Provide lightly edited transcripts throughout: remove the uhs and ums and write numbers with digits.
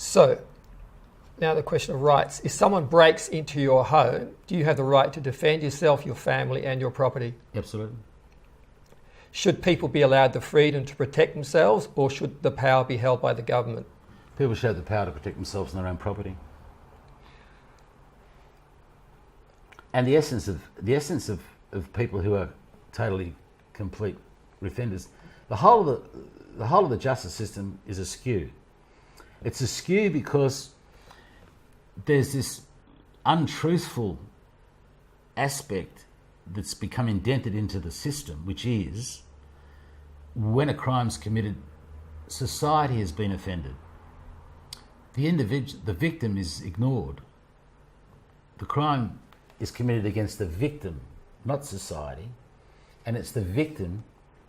So, now the question of rights. If someone breaks into your home, do you have the right to defend yourself, your family and your property? Absolutely. Should people be allowed the freedom to protect themselves, or should the power be held by the government? People should have the power to protect themselves and their own property. And the essence of people who are totally complete offenders, the whole of the justice system is askew. It's askew because there's this untruthful aspect that's become indented into the system, which is when a crime's committed, society has been offended. The victim is ignored. The crime is committed against the victim, not society, and it's the victim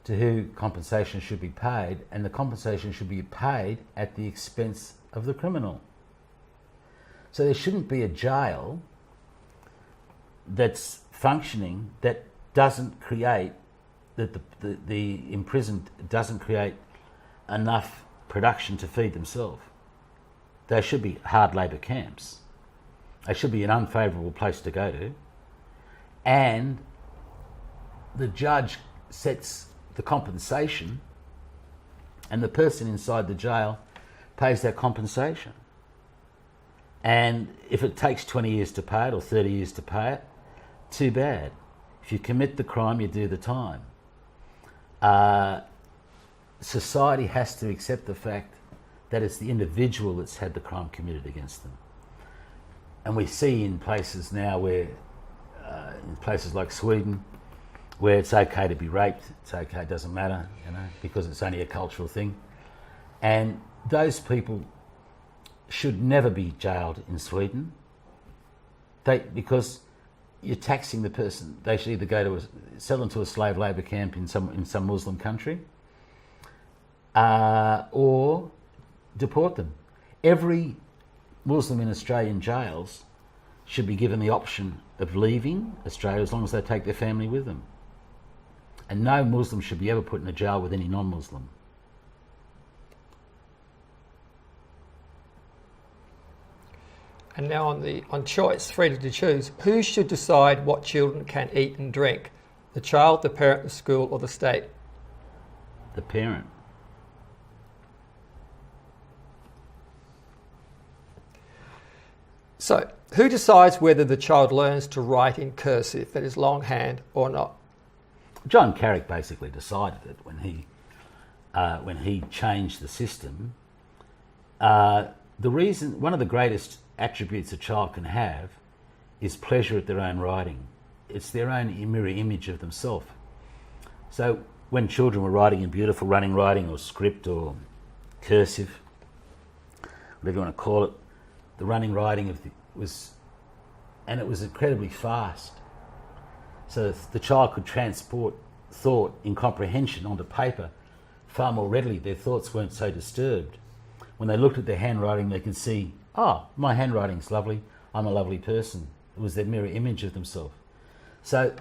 to who compensation should be paid, and the compensation should be paid at the expense of the criminal. So there shouldn't be a jail that's functioning that doesn't create, that the imprisoned doesn't create enough production to feed themselves. They should be hard labour camps. They should be an unfavourable place to go to. And the judge sets the compensation and the person inside the jail pays that compensation. And if it takes 20 years to pay it or 30 years to pay it, too bad. If you commit the crime, you do the time. Society has to accept the fact that it's the individual that's had the crime committed against them. And we see in places now where, in places like Sweden, where it's okay to be raped, it's okay, it doesn't matter, because it's only a cultural thing. And those people should never be jailed in Sweden. Because you're taxing the person. They should either sell them to a slave labour camp in some Muslim country, or deport them. Every Muslim in Australian jails should be given the option of leaving Australia as long as they take their family with them. And no Muslim should be ever put in a jail with any non-Muslim. And now on choice, freedom to choose, who should decide what children can eat and drink? The child, the parent, the school, or the state? The parent. So, who decides whether the child learns to write in cursive, that is longhand, or not? John Carrick basically decided it when he changed the system. One of the greatest attributes a child can have is pleasure at their own writing. It's their own mirror image of themselves. So when children were writing in beautiful running writing or script or cursive, whatever you want to call it, the running writing was incredibly fast. So the child could transport thought in comprehension onto paper far more readily. Their thoughts weren't so disturbed. When they looked at their handwriting, they could see, oh, my handwriting's lovely, I'm a lovely person. It was their mirror image of themselves. So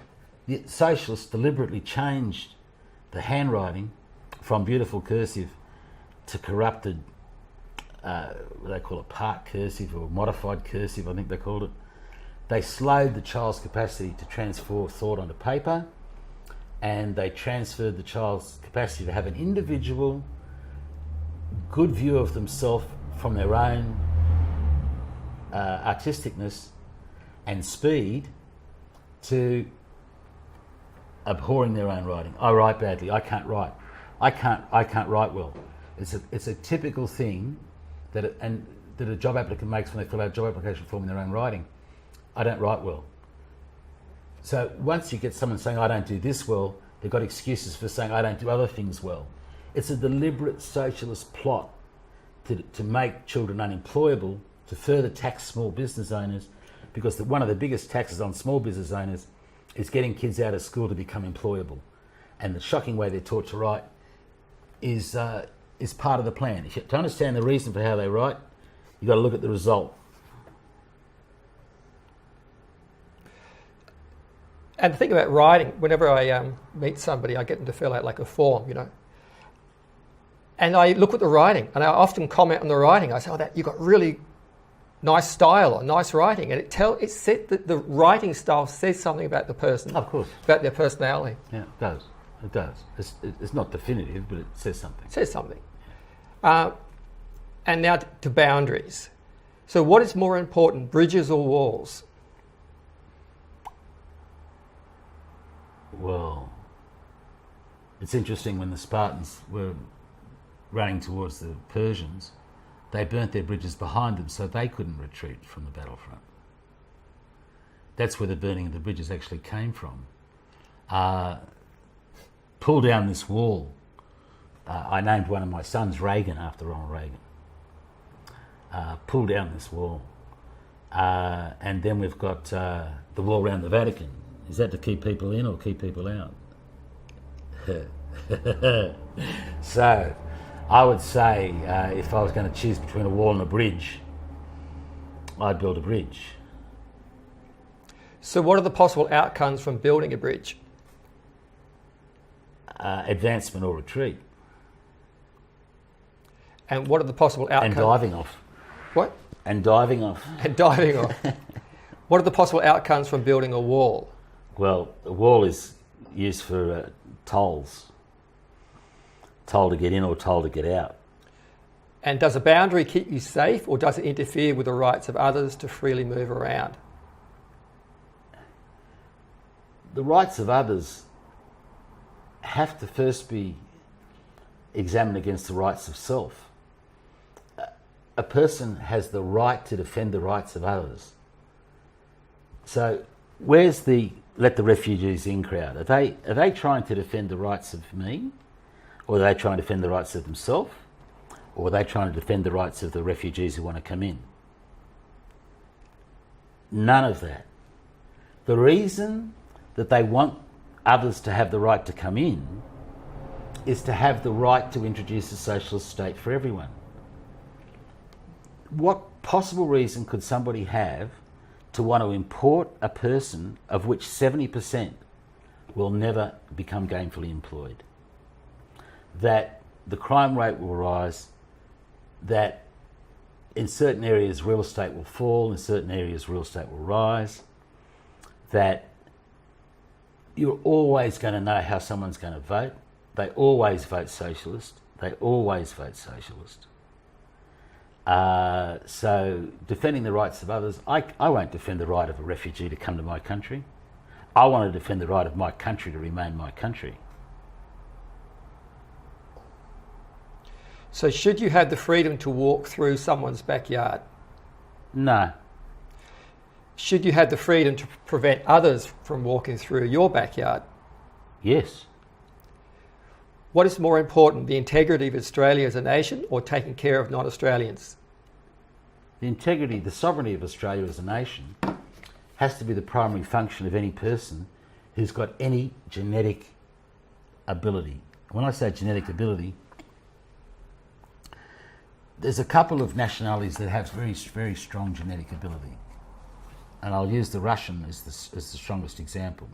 the socialists deliberately changed the handwriting from beautiful cursive to corrupted, what they call it, part cursive or modified cursive, I think they called it. They slowed the child's capacity to transfer thought onto paper, and they transferred the child's capacity to have an individual, good view of themselves from their own artisticness and speed to abhorring their own writing. I write badly. I can't write. I can't write well. It's a typical thing that a job applicant makes when they fill out a job application form in their own writing. I don't write well. So once you get someone saying I don't do this well, they've got excuses for saying I don't do other things well. It's a deliberate socialist plot to make children unemployable, to further tax small business owners, because one of the biggest taxes on small business owners is getting kids out of school to become employable. And the shocking way they're taught to write is part of the plan. To understand the reason for how they write, you've got to look at the result. And the thing about writing, whenever I meet somebody, I get them to fill out like a form, And I look at the writing, and I often comment on the writing. I say, "Oh, you've got really nice style or nice writing," and it said that the writing style says something about the person, Of course. about their personality. Yeah, it does. It does. It's not definitive, but it says something. It says something. And now to boundaries. So, what is more important, bridges or walls? Well, it's interesting when the Spartans were running towards the Persians, they burnt their bridges behind them so they couldn't retreat from the battlefront. That's where the burning of the bridges actually came from. Pull down this wall. I named one of my sons Reagan after Ronald Reagan. Pull down this wall. And then we've got the wall around the Vatican. Is that to keep people in or keep people out? So, I would say if I was going to choose between a wall and a bridge, I'd build a bridge. So what are the possible outcomes from building a bridge? Advancement or retreat. And what are the possible outcomes? And diving off. What? And diving off. And diving off. What are the possible outcomes from building a wall? Well, a wall is used for tolls. Toll to get in or toll to get out. And does a boundary keep you safe, or does it interfere with the rights of others to freely move around? The rights of others have to first be examined against the rights of self. A person has the right to defend the rights of others. So where's the let the refugees in crowd? Are they trying to defend the rights of me? Or are they trying to defend the rights of themselves? Or are they trying to defend the rights of the refugees who want to come in? None of that. The reason that they want others to have the right to come in is to have the right to introduce a socialist state for everyone. What possible reason could somebody have to want to import a person of which 70% will never become gainfully employed? That the crime rate will rise, that in certain areas real estate will fall, in certain areas real estate will rise, that you're always going to know how someone's going to vote. They always vote socialist. They always vote socialist. So defending the rights of others, I won't defend the right of a refugee to come to my country. I want to defend the right of my country to remain my country. So should you have the freedom to walk through someone's backyard? No. Should you have the freedom to prevent others from walking through your backyard? Yes. What is more important, the integrity of Australia as a nation or taking care of non-Australians? The integrity, the sovereignty of Australia as a nation has to be the primary function of any person who's got any genetic ability. When I say genetic ability, there's a couple of nationalities that have very, very strong genetic ability. And I'll use the Russian as the strongest example.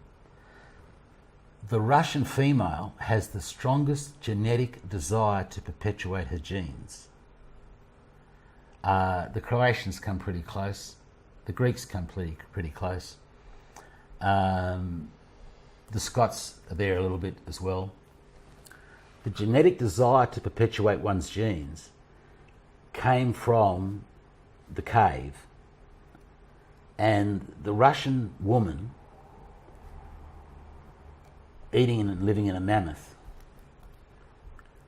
The Russian female has the strongest genetic desire to perpetuate her genes. The Croatians come pretty close. The Greeks come pretty close. The Scots are there a little bit as well. The genetic desire to perpetuate one's genes came from the cave, and the Russian woman eating and living in a mammoth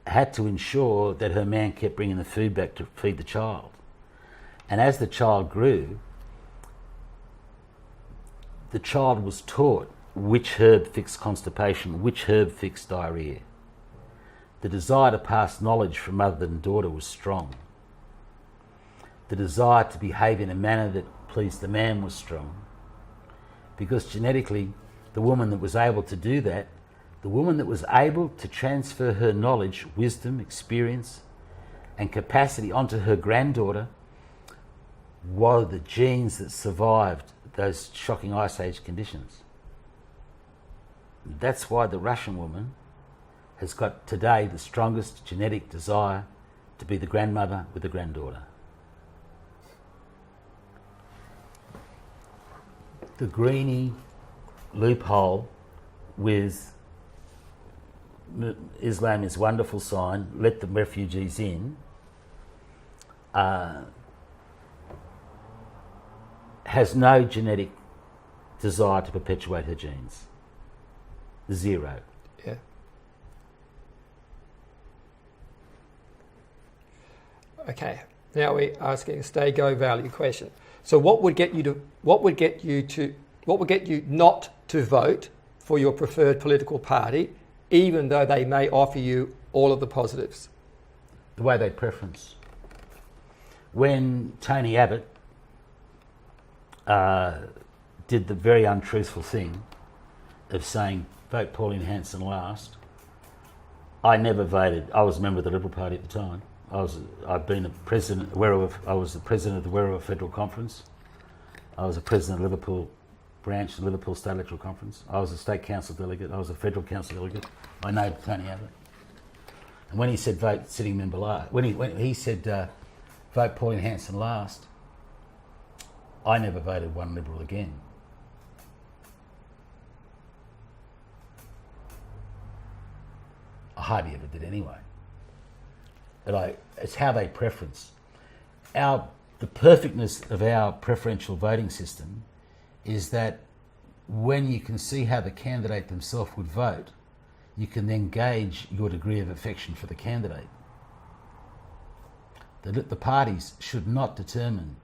had to ensure that her man kept bringing the food back to feed the child. And as the child grew, the child was taught which herb fixed constipation, which herb fixed diarrhea. The desire to pass knowledge from mother and daughter was strong. The desire to behave in a manner that pleased the man was strong. Because genetically, the woman that was able to do that, the woman that was able to transfer her knowledge, wisdom, experience, and capacity onto her granddaughter were the genes that survived those shocking Ice Age conditions. That's why the Russian woman has got today the strongest genetic desire to be the grandmother with the granddaughter. The greeny loophole with Islam is wonderful sign, let the refugees in, has no genetic desire to perpetuate her genes. Zero. Yeah. Okay. Now we're asking a stay go value question. So what would get you not to vote for your preferred political party, even though they may offer you all of the positives? The way they preference. When Tony Abbott did the very untruthful thing of saying vote Pauline Hanson last, I never voted. I was a member of the Liberal Party at the time. I was the president of the Werriwa Federal Conference. I was the president of the Liverpool branch of the Liverpool State Electoral Conference. I was a state council delegate. I was a federal council delegate. I know Tony Abbott. And when he said vote sitting member last, when he said vote Pauline Hanson last, I never voted one Liberal again. I hardly ever did anyway. But it's how they preference. The perfectness of our preferential voting system is that when you can see how the candidate themselves would vote, you can then gauge your degree of affection for the candidate. The parties should not determine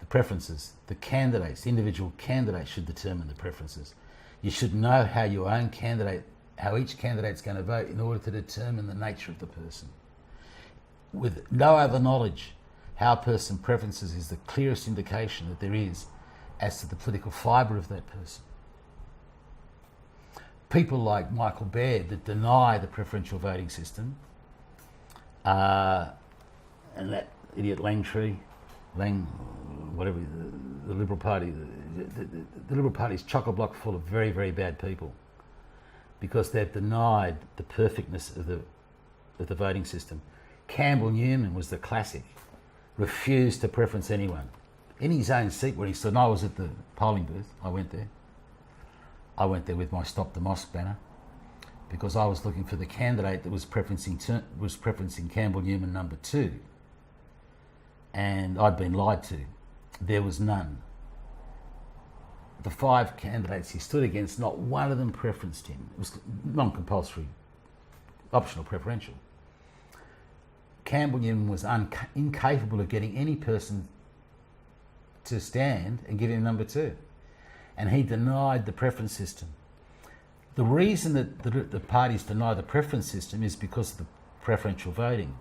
the preferences. The candidates, individual candidates, should determine the preferences. You should know how your own candidate, how each candidate's going to vote in order to determine the nature of the person. With no other knowledge, how a person preferences is the clearest indication that there is as to the political fibre of that person. People like Michael Baird that deny the preferential voting system, and that idiot Langtree, whatever, the Liberal Party, the Liberal Party is chock-a-block full of very, very bad people because they've denied the perfectness of the voting system. Campbell Newman was the classic, refused to preference anyone. In his own seat where he stood, and I was at the polling booth, I went there with my Stop the Mosque banner because I was looking for the candidate that was preferencing Campbell Newman number 2. And I'd been lied to. There was none. The 5 candidates he stood against, not one of them preferenced him. It was non-compulsory, optional preferential. Campbell Newman was incapable of getting any person to stand and give him number 2. And he denied the preference system. The reason that the parties deny the preference system is because of the preferential voting.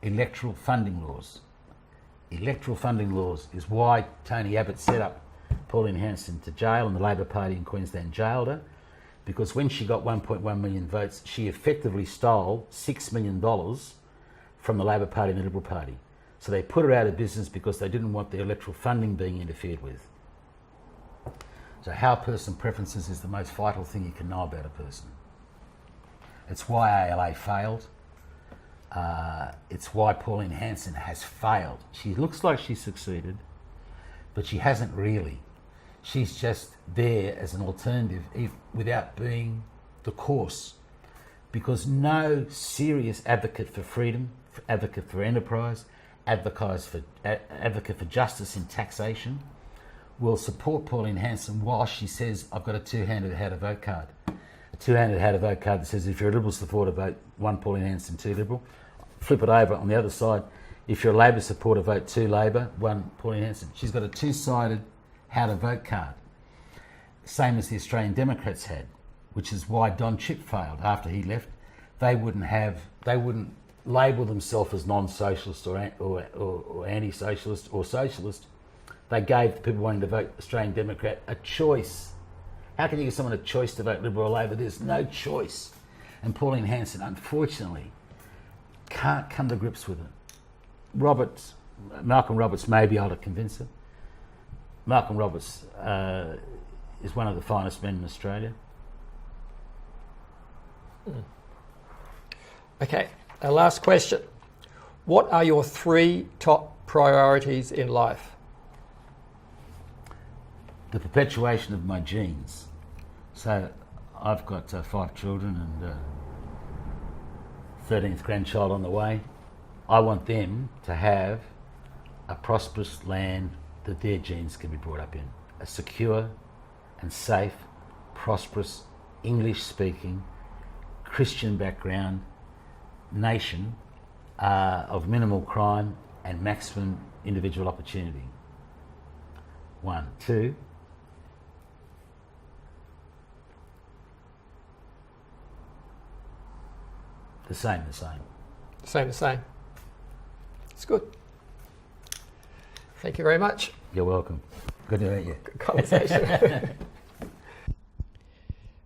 Electoral funding laws. Electoral funding laws is why Tony Abbott set up Pauline Hanson to jail and the Labor Party in Queensland jailed her, because when she got 1.1 million votes, she effectively stole $6 million from the Labor Party and the Liberal Party. So they put her out of business because they didn't want the electoral funding being interfered with. So how a person preferences is the most vital thing you can know about a person. It's why ALA failed. It's why Pauline Hanson has failed. She looks like she succeeded, but she hasn't really. She's just there as an alternative without being the course, because no serious advocate for freedom, advocate for enterprise, advocate for justice in taxation will support Pauline Hanson while she says, I've got a two-handed how to vote card. A two-handed how to vote card that says if you're a Liberal supporter, vote 1 Pauline Hanson, 2 Liberal. Flip it over on the other side. If you're a Labor supporter, vote 2 Labor, 1 Pauline Hanson. She's got a two-sided how to vote card. Same as the Australian Democrats had, which is why Don Chipp failed after he left. They wouldn't label themselves as non-socialist or anti-socialist or socialist. They gave the people wanting to vote Australian Democrat a choice. How can you give someone a choice to vote Liberal or Labor? There's no choice. And Pauline Hanson, unfortunately, can't come to grips with it. Malcolm Roberts may be able to convince her. Malcolm Roberts is one of the finest men in Australia. Okay, our last question. What are your 3 top priorities in life? The perpetuation of my genes. So I've got 5 children and 13th grandchild on the way. I want them to have a prosperous land that their genes can be brought up in. A secure and safe, prosperous, English-speaking, Christian background nation of minimal crime and maximum individual opportunity. 1. 2. The same. The same. It's good. Thank you very much. You're welcome. Good to meet you. Good conversation.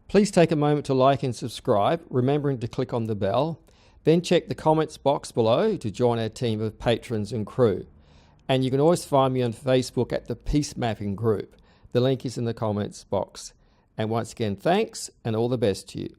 Please take a moment to like and subscribe, remembering to click on the bell. Then check the comments box below to join our team of patrons and crew. And you can always find me on Facebook at the Peace Mapping Group. The link is in the comments box. And once again, thanks and all the best to you.